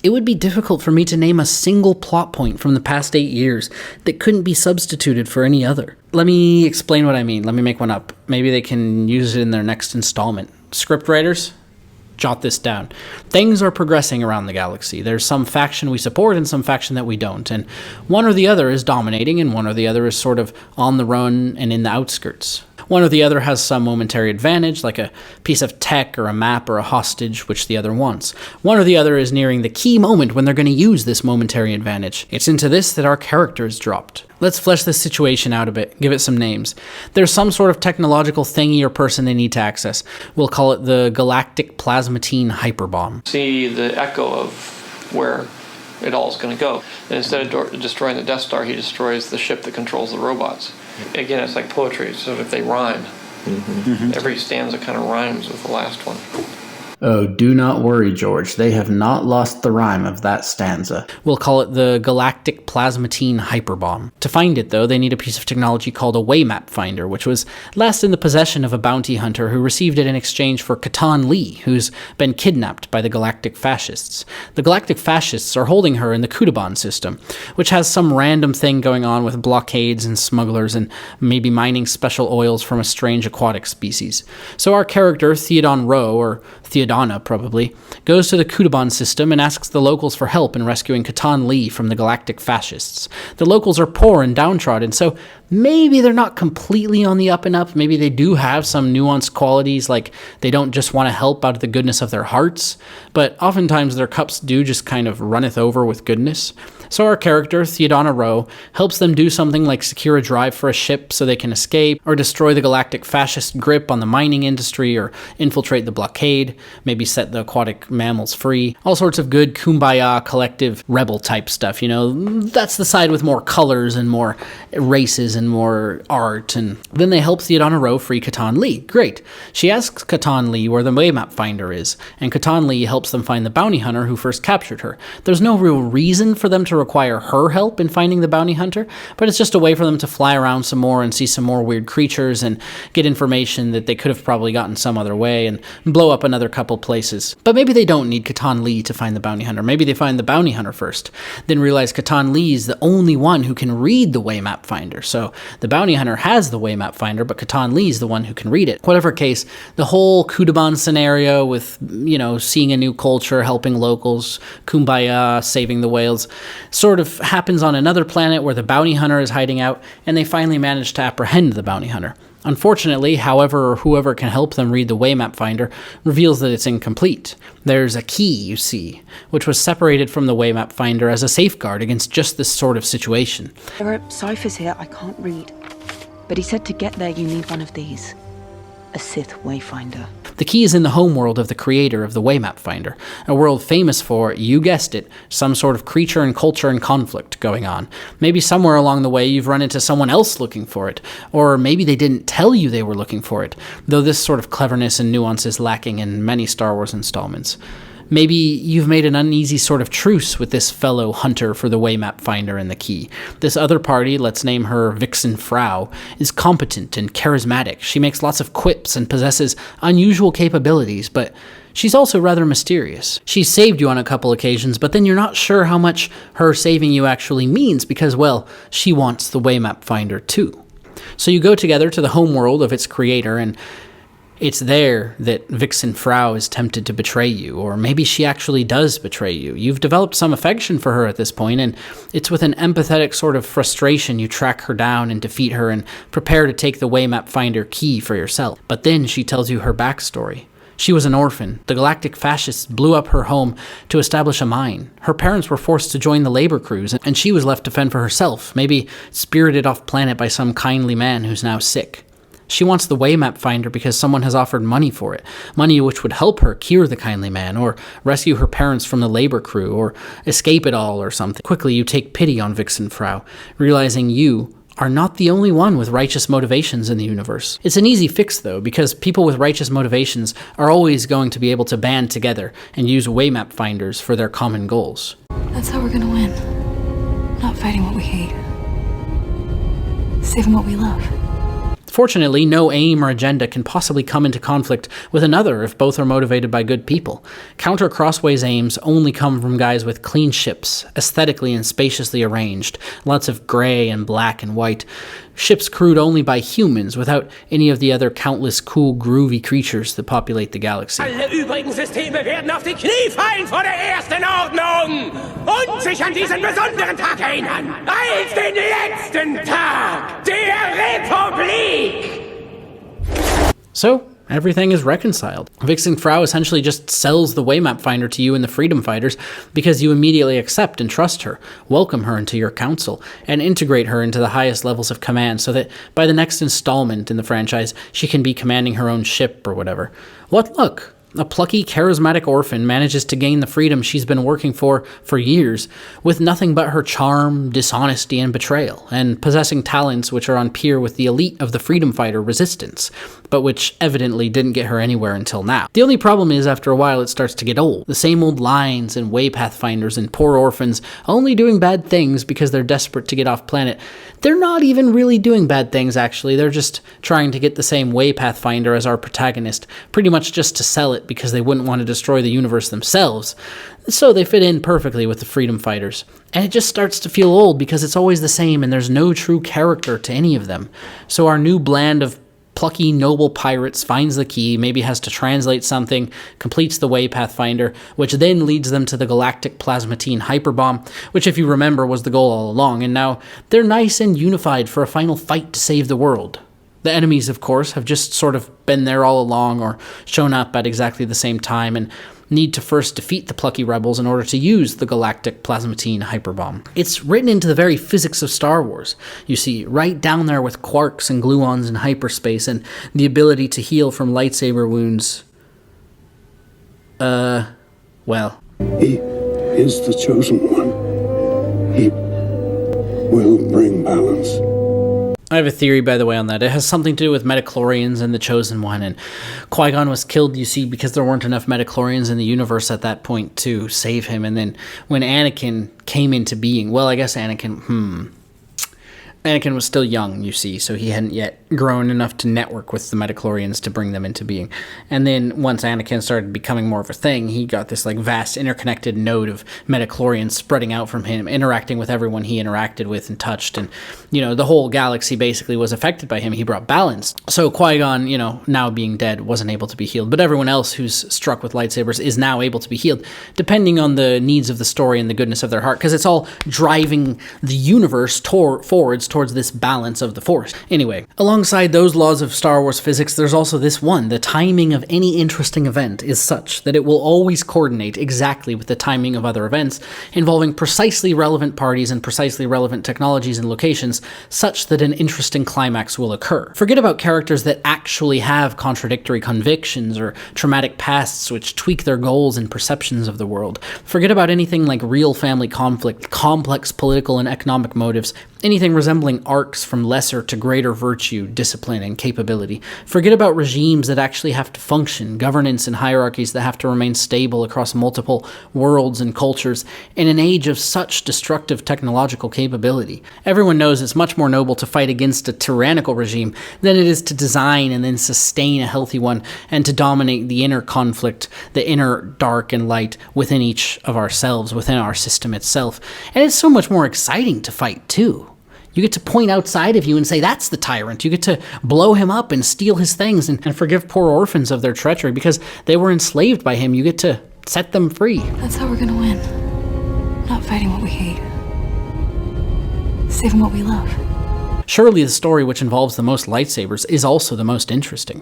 it would be difficult for me to name a single plot point from the past 8 years that couldn't be substituted for any other. Let me explain what I mean. Let me make one up. Maybe they can use it in their next installment. Scriptwriters, jot this down. Things are progressing around the galaxy. There's some faction we support and some faction that we don't, and one or the other is dominating and one or the other is sort of on the run and in the outskirts. One or the other has some momentary advantage, like a piece of tech or a map or a hostage, which the other wants. One or the other is nearing the key moment when they're going to use this momentary advantage. It's into this that our character is dropped. Let's flesh this situation out a bit, give it some names. There's some sort of technological thingy or person they need to access. We'll call it the Galactic Plasmatine Hyperbomb. See the echo of where it all is going to go. And instead of destroying the Death Star, he destroys the ship that controls the robots. Again, it's like poetry, so if they rhyme, every stanza kind of rhymes with the last one. Oh, do not worry, George. They have not lost the rhyme of that stanza. We'll call it the Galactic Plasmatine Hyperbomb. To find it, though, they need a piece of technology called a Waymap Finder, which was last in the possession of a bounty hunter who received it in exchange for Catan Lee, who's been kidnapped by the Galactic Fascists. The Galactic Fascists are holding her in the Qui Gon system, which has some random thing going on with blockades and smugglers and maybe mining special oils from a strange aquatic species. So our character, Theodon Rowe, or Theodana probably, goes to the Qui Gon system and asks the locals for help in rescuing Catan Lee from the Galactic Fascists. The locals are poor and downtrodden, so maybe they're not completely on the up and up. Maybe they do have some nuanced qualities, like they don't just want to help out of the goodness of their hearts, but oftentimes their cups do just kind of runneth over with goodness. So our character, Theodana Rowe, helps them do something like secure a drive for a ship so they can escape, or destroy the Galactic Fascist grip on the mining industry, or infiltrate the blockade, maybe set the aquatic mammals free. All sorts of good kumbaya, collective, rebel-type stuff, you know? That's the side with more colors and more races and more art, and then they help Theodana Rowe free Catan Lee. Great. She asks Catan Lee where the Waymap Finder is, and Catan Lee helps them find the bounty hunter who first captured her. There's no real reason for them to require her help in finding the bounty hunter, but it's just a way for them to fly around some more and see some more weird creatures and get information that they could have probably gotten some other way and blow up another couple places. But maybe they don't need Catan Lee to find the bounty hunter. Maybe they find the bounty hunter first, then realize Catan Lee is the only one who can read the Waymap Finder. So the bounty hunter has the Waymap Finder, but Catan Lee is the one who can read it. Whatever case, the whole Qui Gon scenario with, you know, seeing a new culture, helping locals, kumbaya, saving the whales, sort of happens on another planet where the bounty hunter is hiding out, and they finally manage to apprehend the bounty hunter. Unfortunately, however or whoever can help them read the Waymap Finder reveals that it's incomplete. There's a key, you see, which was separated from the Waymap Finder as a safeguard against just this sort of situation. There are ciphers here I can't read, but he said to get there you need one of these. A Sith Wayfinder. The key is in the homeworld of the creator of the Waymap Finder, a world famous for, you guessed it, some sort of creature and culture and conflict going on. Maybe somewhere along the way you've run into someone else looking for it, or maybe they didn't tell you they were looking for it, though this sort of cleverness and nuance is lacking in many Star Wars installments. Maybe you've made an uneasy sort of truce with this fellow hunter for the Waymap Finder and the key. This other party, let's name her Vixen Frau, is competent and charismatic. She makes lots of quips and possesses unusual capabilities, but she's also rather mysterious. She's saved you on a couple occasions, but then you're not sure how much her saving you actually means because, well, she wants the Waymap Finder too. So you go together to the homeworld of its creator, and it's there that Vixen Frau is tempted to betray you, or maybe she actually does betray you. You've developed some affection for her at this point, and it's with an empathetic sort of frustration you track her down and defeat her and prepare to take the Waymap Finder key for yourself. But then she tells you her backstory. She was an orphan. The Galactic Fascists blew up her home to establish a mine. Her parents were forced to join the labor crews, and she was left to fend for herself, maybe spirited off planet by some kindly man who's now sick. She wants the Waymap Finder because someone has offered money for it, money which would help her cure the kindly man, or rescue her parents from the labor crew, or escape it all or something. Quickly you take pity on Vixen Frau, realizing you are not the only one with righteous motivations in the universe. It's an easy fix though, because people with righteous motivations are always going to be able to band together and use Waymap Finders for their common goals. That's how we're gonna win. Not fighting what we hate. Saving what we love. Fortunately, no aim or agenda can possibly come into conflict with another if both are motivated by good people. Counter Crossway's aims only come from guys with clean ships, aesthetically and spaciously arranged, lots of grey and black and white, ships crewed only by humans without any of the other countless cool, groovy creatures that populate the galaxy. Alle übrigen Systeme werden auf die Knie fallen vor der ersten Ordnung und sich an diesen besonderen Tag erinnern, als den letzten Tag der Republik! So, everything is reconciled. Vixen Frau essentially just sells the Waymap Finder to you and the Freedom Fighters because you immediately accept and trust her, welcome her into your council, and integrate her into the highest levels of command so that by the next installment in the franchise, she can be commanding her own ship or whatever. What luck! A plucky, charismatic orphan manages to gain the freedom she's been working for years, with nothing but her charm, dishonesty, and betrayal, and possessing talents which are on peer with the elite of the freedom fighter resistance, but which evidently didn't get her anywhere until now. The only problem is, after a while, it starts to get old. The same old lines and waypath finders and poor orphans only doing bad things because they're desperate to get off planet. They're not even really doing bad things, actually. They're just trying to get the same waypath finder as our protagonist, pretty much just to sell it because they wouldn't want to destroy the universe themselves. So they fit in perfectly with the freedom fighters. And it just starts to feel old because it's always the same and there's no true character to any of them. So our new bland of plucky, noble pirates finds the key, maybe has to translate something, completes the Waypath Finder, which then leads them to the Galactic Plasmatine Hyperbomb, which, if you remember, was the goal all along, and now they're nice and unified for a final fight to save the world. The enemies, of course, have just sort of been there all along or shown up at exactly the same time and need to first defeat the plucky rebels in order to use the Galactic Plasmatine Hyperbomb. It's written into the very physics of Star Wars, you see, right down there with quarks and gluons in hyperspace and the ability to heal from lightsaber wounds. Well. He is the chosen one. He will bring balance. I have a theory, by the way, on that. It has something to do with midichlorians and the Chosen One, and Qui Gon was killed, you see, because there weren't enough midichlorians in the universe at that point to save him, and then when Anakin came into being, well, I guess Anakin was still young, you see, so he hadn't yet grown enough to network with the midichlorians to bring them into being. And then once Anakin started becoming more of a thing, he got this like vast interconnected node of midichlorians spreading out from him, interacting with everyone he interacted with and touched, and, you know, the whole galaxy basically was affected by him. He brought balance. So Qui-Gon, you know, now being dead, wasn't able to be healed, but everyone else who's struck with lightsabers is now able to be healed, depending on the needs of the story and the goodness of their heart, because it's all driving the universe forwards towards this balance of the Force. Anyway, alongside those laws of Star Wars physics, there's also this one. The timing of any interesting event is such that it will always coordinate exactly with the timing of other events, involving precisely relevant parties and precisely relevant technologies and locations, such that an interesting climax will occur. Forget about characters that actually have contradictory convictions or traumatic pasts which tweak their goals and perceptions of the world. Forget about anything like real family conflict, complex political and economic motives, anything resembling arcs from lesser to greater virtue, discipline, and capability. Forget about regimes that actually have to function, governance and hierarchies that have to remain stable across multiple worlds and cultures in an age of such destructive technological capability. Everyone knows it's much more noble to fight against a tyrannical regime than it is to design and then sustain a healthy one and to dominate the inner conflict, the inner dark and light within each of ourselves, within our system itself. And it's so much more exciting to fight too. You get to point outside of you and say, that's the tyrant. You get to blow him up and steal his things and forgive poor orphans of their treachery because they were enslaved by him. You get to set them free. That's how we're gonna win. Not fighting what we hate. Saving what we love. Surely the story which involves the most lightsabers is also the most interesting.